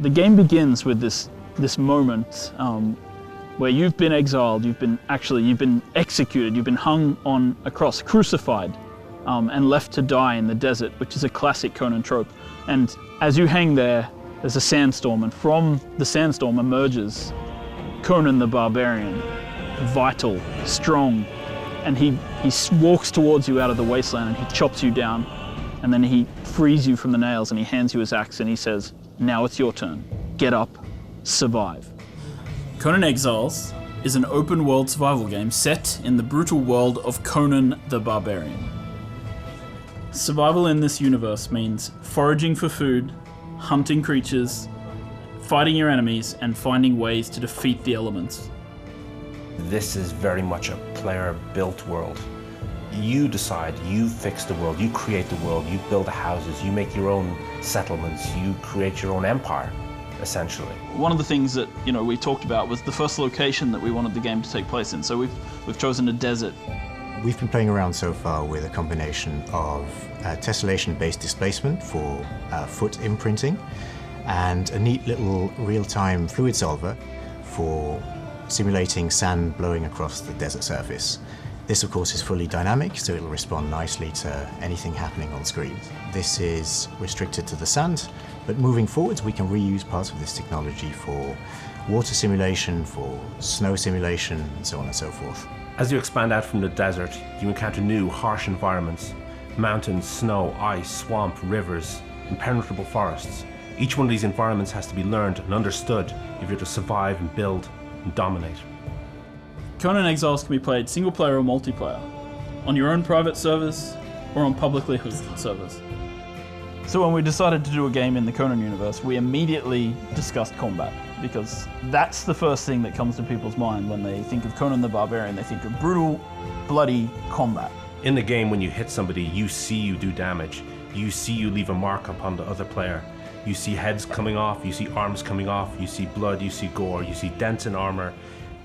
The game begins with this moment where you've been exiled, you've been executed, you've been hung on a cross, crucified, and left to die in the desert, which is a classic Conan trope. And as you hang there, there's a sandstorm, and from the sandstorm emerges Conan the Barbarian, vital, strong, and he walks towards you out of the wasteland and he chops you down, and then he frees you from the nails and he hands you his axe and he says, "Now it's your turn. Get up, survive." Conan Exiles is an open-world survival game set in the brutal world of Conan the Barbarian. Survival in this universe means foraging for food, hunting creatures, fighting your enemies, and finding ways to defeat the elements. This is very much a player-built world. You decide, you fix the world, you create the world, you build the houses, you make your own settlements, you create your own empire, essentially. One of the things that we talked about was the first location that we wanted the game to take place in. So we've chosen a desert. We've been playing around so far with a combination of tessellation-based displacement for foot imprinting and a neat little real-time fluid solver for simulating sand blowing across the desert surface. This, of course, is fully dynamic, so it'll respond nicely to anything happening on screen. This is restricted to the sand, but moving forwards, we can reuse parts of this technology for water simulation, for snow simulation, and so on and so forth. As you expand out from the desert, you encounter new, harsh environments. Mountains, snow, ice, swamp, rivers, impenetrable forests. Each one of these environments has to be learned and understood if you're to survive and build and dominate. Conan Exiles can be played single player or multiplayer, on your own private servers or on publicly hosted servers. So when we decided to do a game in the Conan universe, we immediately discussed combat, because that's the first thing that comes to people's mind when they think of Conan the Barbarian. They think of brutal, bloody combat. In the game, when you hit somebody, you see you do damage. You see you leave a mark upon the other player. You see heads coming off, you see arms coming off, you see blood, you see gore, you see dents in armor.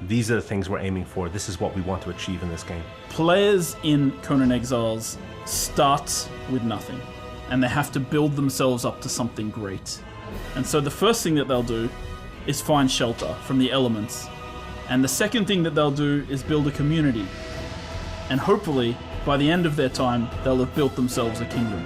These are the things we're aiming for. This is what we want to achieve in this game. Players in Conan Exiles start with nothing, and they have to build themselves up to something great. And so the first thing that they'll do is find shelter from the elements. And the second thing that they'll do is build a community. And hopefully, by the end of their time, they'll have built themselves a kingdom.